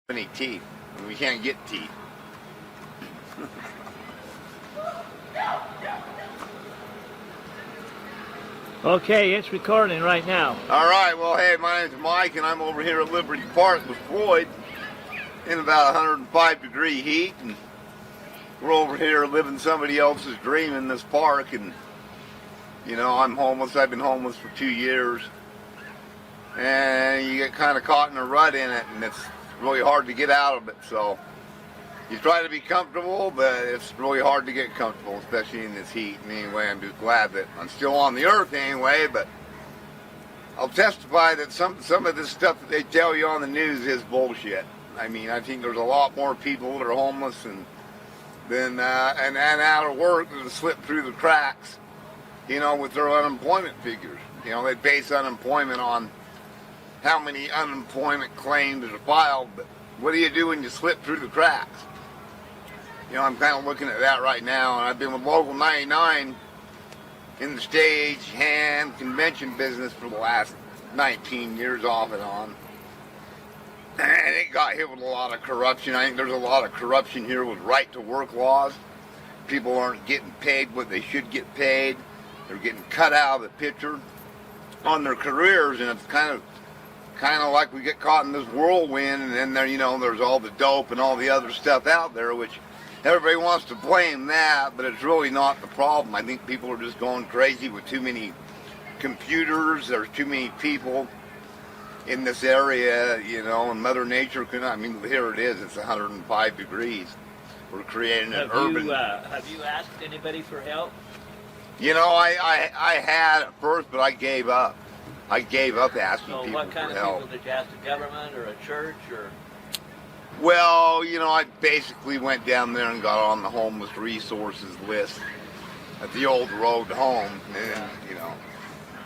Any teeth, and we can't get teeth. Okay, it's recording right now. All right, well, hey, my name's Mike, and I'm over here at Liberty Park with Floyd in about 105-degree heat, and we're over here living somebody else's dream in this park, and, you know, I'm homeless. I've been homeless for 2 years, and you get kind of caught in a rut in it, and it's really hard to get out of it. So you try to be comfortable, but it's really hard to get comfortable, especially in this heat. And anyway, I'm just glad that I'm still on the earth anyway, but I'll testify that some of this stuff that they tell you on the news is bullshit. I mean, I think there's a lot more people that are homeless and out of work that have slipped through the cracks, you know, with their unemployment figures. You know, they base unemployment on how many unemployment claims are filed, but what do you do when you slip through the cracks? You know, I'm kind of looking at that right now, and I've been with Local 99 in the stage hand convention business for the last 19 years off and on. And it got hit with a lot of corruption. I think there's a lot of corruption here with right-to-work laws. People aren't getting paid what they should get paid. They're getting cut out of the picture on their careers, and it's kind of like we get caught in this whirlwind, and then there, you know, there's all the dope and all the other stuff out there, which everybody wants to blame that, but it's really not the problem. I think people are just going crazy with too many computers. There's too many people in this area, you know, and Mother Nature can, I mean, here it is, it's 105 degrees. We're creating an urban... Have you asked anybody for help? You know, I had at first, but I gave up. I gave up asking people for help. So what kind of people did you ask, the government or a church or? Well, you know, I basically went down there and got on the homeless resources list at the old road home. And, you know,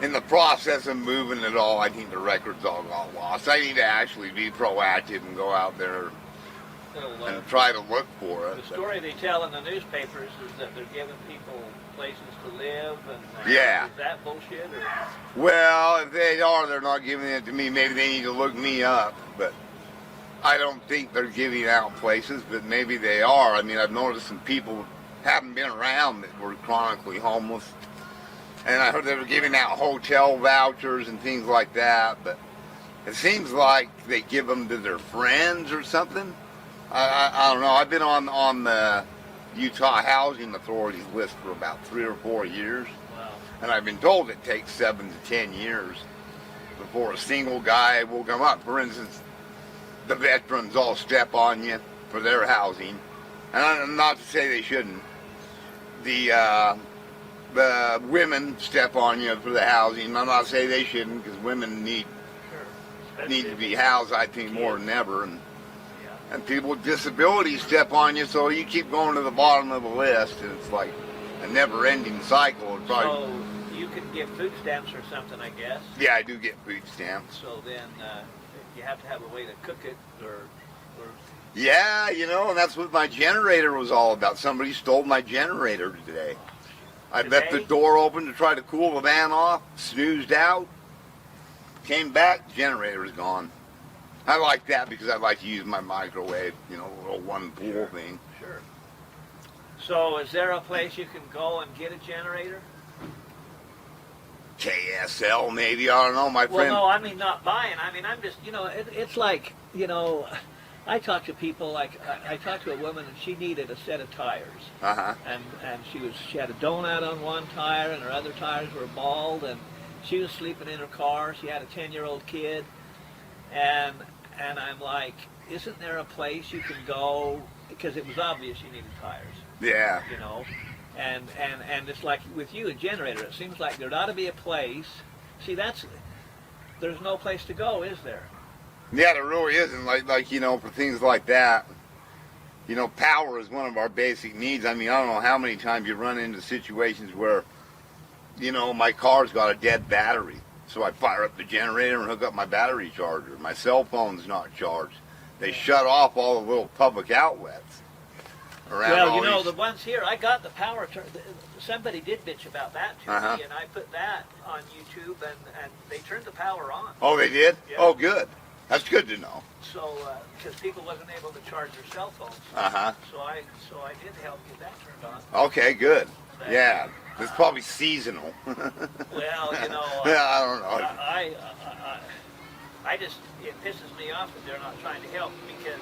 in the process of moving it all, I think the records all got lost. I need to actually be proactive and go out there and try to look for it. The story they tell in the newspapers is that they're giving people places to live, and yeah. Is that bullshit? Or? Well, if they are, they're not giving it to me. Maybe they need to look me up, but I don't think they're giving out places, but maybe they are. I mean, I've noticed some people haven't been around that were chronically homeless, and I heard they were giving out hotel vouchers and things like that, but it seems like they give them to their friends or something. I don't know. I've been on the Utah Housing Authority's list for about 3 or 4 years. Wow. And And I've been told it takes 7 to 10 years before a single guy will come up. For instance, the veterans all step on you for their housing. And I'm not to say they shouldn't. The women step on you for the housing. I'm not to say they shouldn't, because women need to be housed, I think, more than ever. And people with disabilities step on you, so you keep going to the bottom of the list, and it's like a never-ending cycle. It's like, so you can get food stamps or something, I guess. yeah, I do get food stamps. So then you have to have a way to cook it, or yeah, you know, and that's what my generator was all about. Somebody stole my generator today. I left the door open to try to cool the van off, snoozed out, came back, generator's gone. I like that because I like to use my microwave, you know, a little one pool thing. Sure. So is there a place you can go and get a generator? KSL maybe, I don't know, my friend. Well, no, I mean not buying. I mean, I'm just, you know, it's like, you know, I talk to people like, I talked to a woman and she needed a set of tires. Uh-huh. And she had a donut on one tire and her other tires were bald, and she was sleeping in her car. She had a 10-year-old kid. And I'm like, isn't there a place you can go? Because it was obvious you needed tires. Yeah. You know, and it's like with you, a generator. It seems like there ought to be a place. See, there's no place to go, is there? Yeah, there really isn't. Like you know, for things like that, you know, power is one of our basic needs. I mean, I don't know how many times you run into situations where, you know, my car's got a dead battery. So I fire up the generator and hook up my battery charger. My cell phone's not charged. They shut off all the little public outlets around. Well, you know, the ones here, I got the power. Somebody did bitch about that to me, and I put that on YouTube, and they turned the power on. Oh, they did? Yeah. Oh, good. That's good to know. So, because people wasn't able to charge their cell phones. Uh-huh. So I did help get that turned on. Okay, good. But, Yeah, it's probably seasonal. Well, Yeah, I don't know. I just, it pisses me off that they're not trying to help because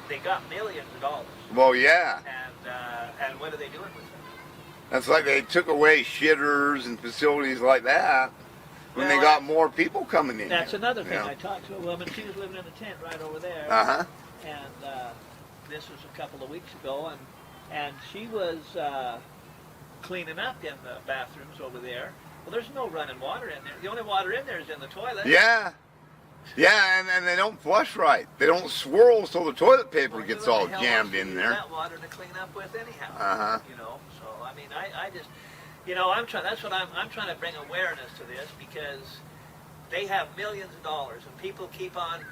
they got millions of dollars. Well, yeah. And what are they doing with it? That's like they took away shitters and facilities like that when they Well, got more people coming in. That's here, another thing. you know? I talked to a woman. She was living in a tent right over there. Uh-huh. And this was a couple of weeks ago, and she was cleaning up in the bathrooms over there. Well, there's no running water in there. The only water in there is in the toilet. Yeah. Yeah, and they don't flush right. They don't swirl so the toilet paper Well, gets who all the hell jammed wants to in use there. that water to clean up with anyhow. Uh-huh. So I mean, I just, I'm trying. That's what I'm trying to bring awareness to this because they have millions of dollars and people keep on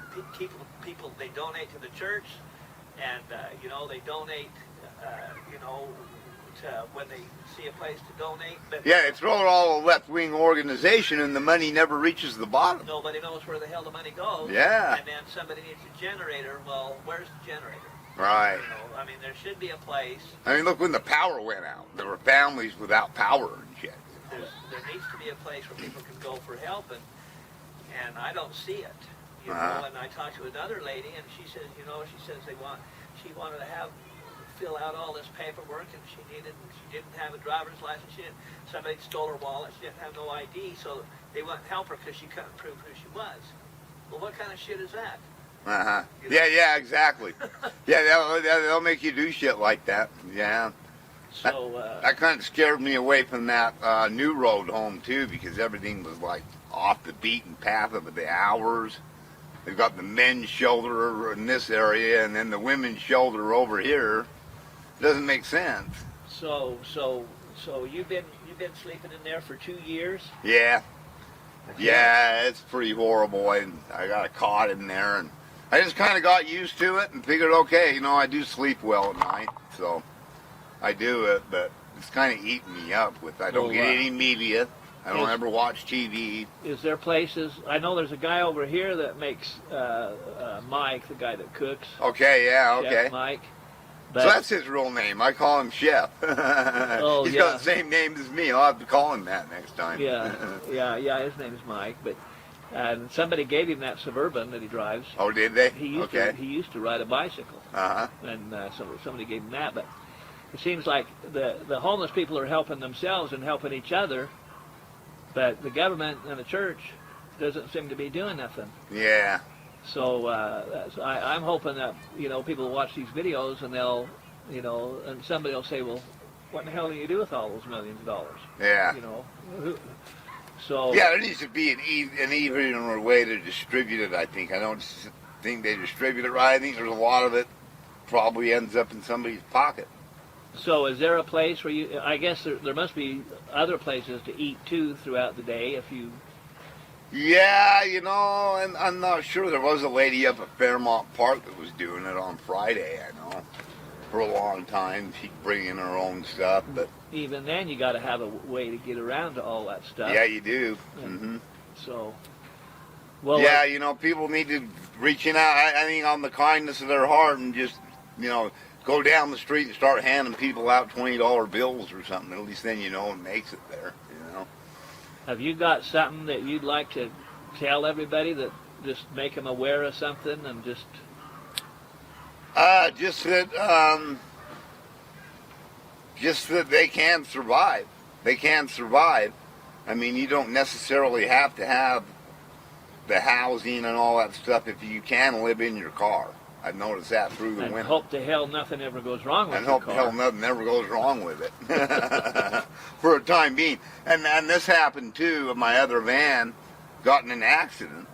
people they donate to the church and they donate to when they see a place to donate. But Yeah, they throw it all a left-wing organization and the money never reaches the bottom. nobody knows where the hell the money goes. Yeah. And then somebody needs a generator. Well, where's the generator? Right. I mean, there should be a place. I mean, look, when the power went out, there were families without power and shit. There needs to be a place where people can go for help, and I don't see it. And I talked to another lady, and she says, she wanted to fill out all this paperwork, and she didn't have a driver's license. Somebody stole her wallet. She didn't have no ID, so they wouldn't help her because she couldn't prove who she was. Well, what kind of shit is that? Uh-huh. Yeah, exactly. Yeah, they'll make you do shit like that. Yeah. So That kind of scared me away from that new road home, too, because everything was, like, off the beaten path of the hours. They've got the men's shelter in this area, and then the women's shelter over here. Doesn't make sense. So you've been sleeping in there for 2 years? Yeah. Yeah, it's pretty horrible. I got a cot in there, and I just kind of got used to it and figured, okay, I do sleep well at night, so I do it, but it's kind of eating me up I don't get any media. I don't ever watch TV. Is there places? I know there's a guy over here that makes Mike, the guy that cooks. Okay, yeah, okay. Chef Mike. So that's his real name. I call him Chef. He's got the same name as me. I'll have to call him that next time. Yeah. His name's Mike, but somebody gave him that Suburban that he drives. Oh, did they? He used to ride a bicycle. Uh-huh. And so somebody gave him that, but it seems like the homeless people are helping themselves and helping each other, but the government and the church doesn't seem to be doing nothing. Yeah. So I'm hoping that people will watch these videos and they'll and somebody will say, well, what the hell do you do with all those millions of dollars? Yeah. So yeah, there needs to be an easier way to distribute it. I think. I don't think they distribute it right. I think there's a lot of it probably ends up in somebody's pocket. So is there a place where you? I guess there must be other places to eat too throughout the day if you. Yeah, and I'm not sure. There was a lady up at Fairmont Park that was doing it on Friday, I know. For a long time. She'd bring in her own stuff, but... Even then, you got to have a way to get around to all that stuff. Yeah, you do. So... Well, yeah, people need to reach out, I think, on the kindness of their heart and just, go down the street and start handing people out $20 bills or something. At least then it makes it there, Have you got something that you'd like to tell everybody that just make them aware of something and just... Just that they can survive. They can survive. I mean, you don't necessarily have to have the housing and all that stuff if you can live in your car. I've noticed that through the winter. And hope to hell nothing ever goes wrong with your car. And hope to hell nothing ever goes wrong with it. For a time being. And this happened too. My other van got in an accident.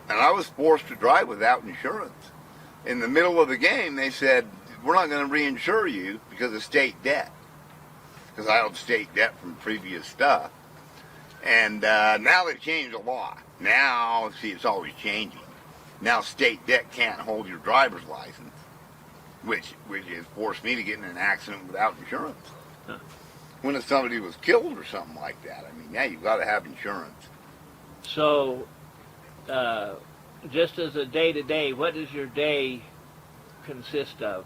And I was forced to drive without insurance. In the middle of the game, they said, we're not going to reinsure you because of state debt. Because I owed state debt from previous stuff. And now they've changed a lot. Now, see, it's always changing. Now state debt can't hold your driver's license, which has forced me to get in an accident without insurance. Huh. When if somebody was killed or something like that, I mean, yeah, you've got to have insurance. So, just as a day-to-day, what does your day consist of?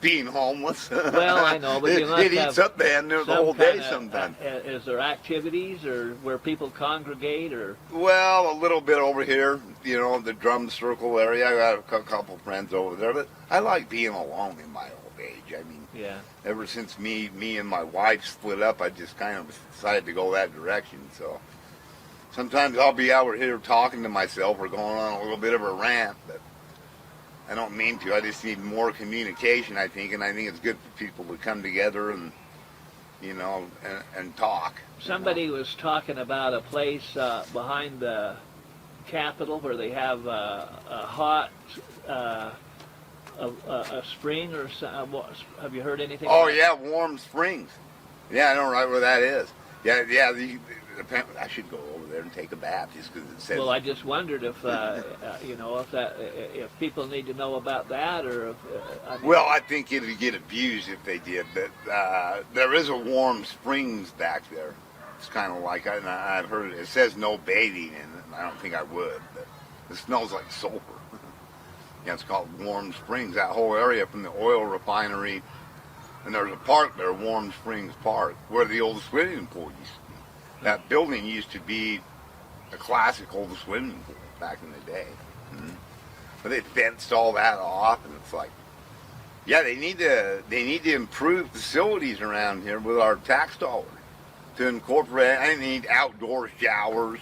Being homeless. Well, I know, but you must it eats have up the end there the some whole day kinda, sometimes. Is there activities or where people congregate or? Well, a little bit over here, you know, the drum circle area. I got a couple friends over there, but I like being alone in my old age. I mean, Yeah. ever since me and my wife split up, I just kind of decided to go that direction. So sometimes I'll be out here talking to myself or going on a little bit of a rant, but I don't mean to. I just need more communication, I think, and I think it's good for people to come together and, you know, and talk. Somebody was talking about a place behind the Capitol where they have a hot a spring or something. Have you heard anything? Oh, about yeah, Warm Springs. Yeah, I know right where that is. Yeah, yeah. I should go over there and take a bath just because it says. Well, I just wondered if you know if people need to know about that or if. I mean, Well, I think it'd get abused if they did, but there is a Warm Springs back there. It's kind of like I've heard it. It says no bathing in it, and I don't think I would, but it smells like sulfur. Yeah, it's called Warm Springs. That whole area from the oil refinery, and there's a park there, Warm Springs Park, where the old swimming pool used to be. That building used to be a classic old swimming pool back in the day. Mm-hmm. But they fenced all that off, and it's like, yeah, they need to improve facilities around here with our tax dollars to incorporate. I need outdoor showers.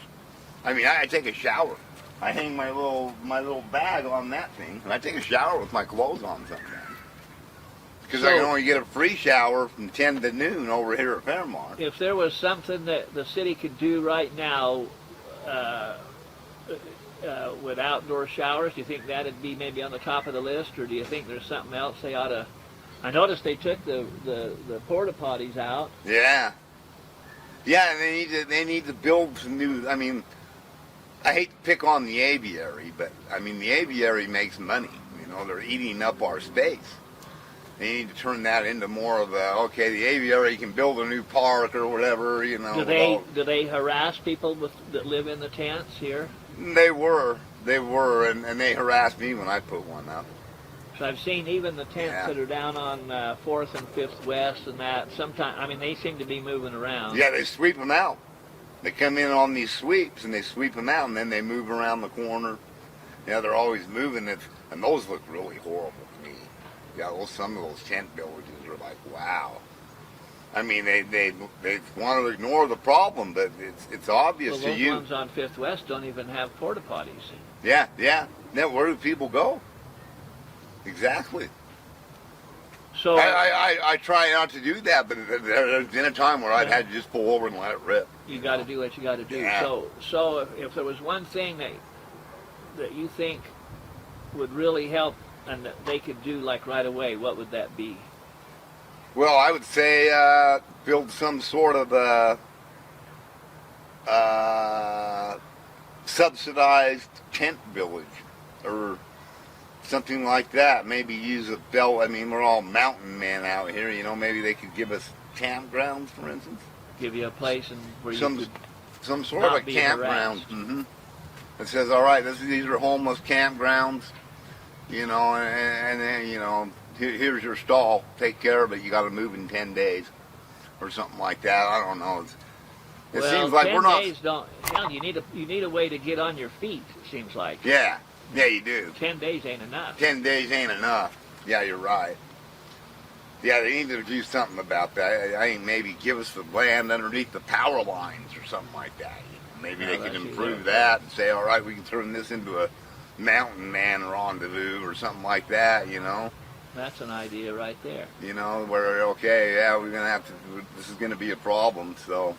I mean, I take a shower. I hang my little bag on that thing, and I take a shower with my clothes on sometimes. Because I can only get a free shower from 10 to noon over here at Fairmont. if there was something that the city could do right now with outdoor showers, do you think that'd be maybe on the top of the list, or do you think there's something else they ought to? I noticed they took the porta potties out. Yeah, yeah, and they need to build some new. I mean, I hate to pick on the aviary, but I mean the aviary makes money. You know, they're eating up our space. They need to turn that into more of a the aviary can build a new park or whatever. You know. Do they harass people that live in the tents here? They were, and they harassed me when I put one up. So I've seen even the tents that are down on 4th and 5th West and that. Sometimes, I mean, they seem to be moving around. Yeah, they sweep them out. They come in on these sweeps and they sweep them out, and then they move around the corner. Yeah, they're always moving it, and those look really horrible to me. Yeah, some of those tent villages are like, wow. I mean, they want to ignore the problem, but it's obvious to you. Those ones on 5th West don't even have porta potties. Yeah. Now, where do people go? Exactly. So I try not to do that, but there's been a time where I've had to just pull over and let it rip. You got to do what you got to do. Yeah. So if there was one thing that you think would really help and that they could do like right away, what would that be? Well, I would say build some sort of subsidized tent village or something like that. Maybe use a belt. I mean, we're all mountain men out here. You know, maybe they could give us campgrounds, for instance. Give you a place where you could some sort of a campground. Mm-hmm. That says, all right, these are homeless campgrounds. You know, and then you know. Here's your stall. Take care of it. You got to move in 10 days, or something like that. I don't know. It seems like we're not. 10 days don't. Hell, you need a way to get on your feet. It seems like. Yeah, you do. 10 days ain't enough. 10 days ain't enough. Yeah, you're right. Yeah, they need to do something about that. I think maybe give us the land underneath the power lines or something like that. You know, maybe they could improve that and say, all right, we can turn this into a mountain man rendezvous or something like that. You know. That's an idea right there. You know, where, we're going to have to, this is going to be a problem, so.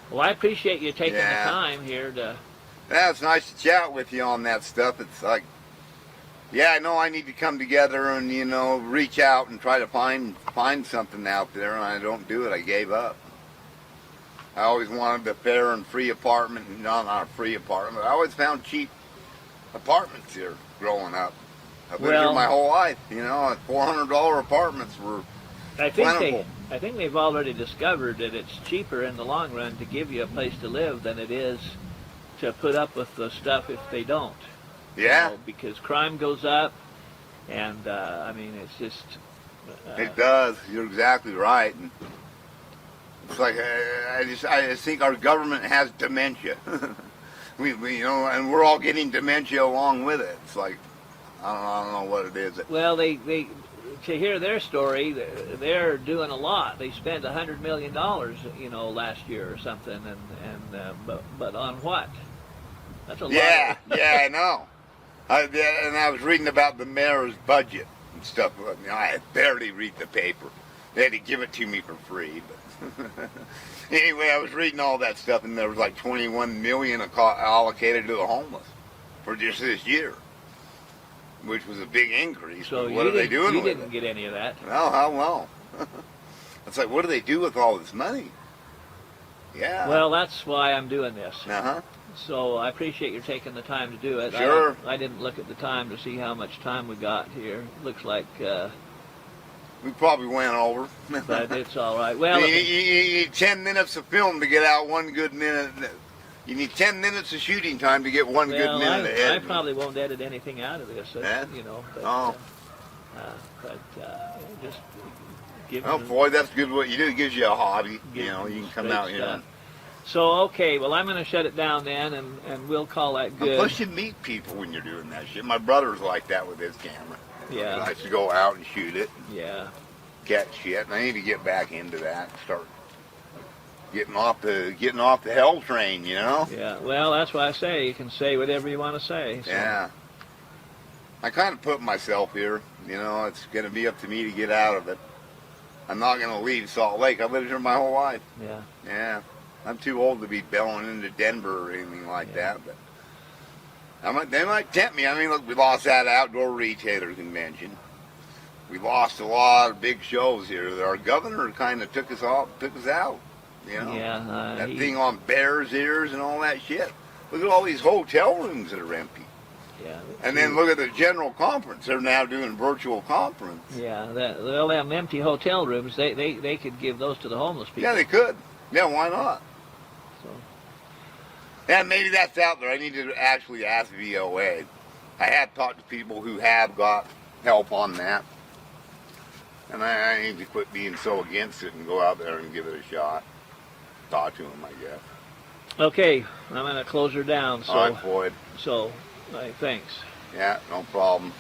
Well, I appreciate you taking the time here to. Yeah, it's nice to chat with you on that stuff. It's like, I know I need to come together and, you know, reach out and try to find something out there, and I don't do it. I gave up. I always wanted a fair and free apartment, not a free apartment. I always found cheap apartments here growing up. I've lived here my whole life, you know. $400 apartments were plentiful. I think they've already discovered that it's cheaper in the long run to give you a place to live than it is to put up with the stuff if they don't. Yeah, Because crime goes up, and I mean, it's just. it does. You're exactly right. And it's like I just think our government has dementia. we and we're all getting dementia along with it. It's like I don't know what it is. Well, they to hear their story, they're doing a lot. They spent $100 million, last year or something, but on what? That's a lot. Yeah, I know. And I was reading about the mayor's budget and stuff. I barely read the paper. They had to give it to me for free. But anyway, I was reading all that stuff, and there was like 21 million allocated to the homeless for just this year, which was a big increase. So what are they doing with it? You didn't get any of that. No, how well? It's like, what do they do with all this money? Yeah. Well, that's why I'm doing this. Uh-huh. So I appreciate you taking the time to do it. Sure. I didn't look at the time to see how much time we got here. Looks like we probably went over. but it's all right. Well, you need 10 minutes of film to get out one good minute. You need 10 minutes of shooting time to get one good minute of I editing. probably won't edit anything out of this. Yeah? But just give Oh it boy, that's good what you do. It gives you a hobby. Give You can come straight out here. stuff. So, okay, well, I'm going to shut it down then, and we'll call that And good. plus you meet people when you're doing that shit. My brother's like that with his camera. Yeah. He likes to go out and shoot it, Yeah. catch shit. And I need to get back into that and start getting off the hell train, Yeah, well, that's why I say you can say whatever you want to say. So. Yeah. I kind of put myself here. It's going to be up to me to get out of it. I'm not going to leave Salt Lake. I've lived here my whole life. Yeah. Yeah. I'm too old to be bailing into Denver or anything like that, but they might tempt me. I mean, look, we lost that outdoor retailer convention. We lost a lot of big shows here. Our governor kind of took us out. Yeah. That thing on bears' ears and all that shit. Look at all these hotel rooms that are empty. Yeah. And then look at the general conference. They're now doing virtual conference. Yeah, all them empty hotel rooms, they could give those to the homeless people. Yeah, they could. Yeah, why not? So. Yeah, maybe that's out there. I need to actually ask VOA. I have talked to people who have got help on that. And I need to quit being so against it and go out there and give it a shot. Talk to them, I guess. Okay, I'm going to close her down. So, All right, Floyd. So, thanks. Yeah, no problem.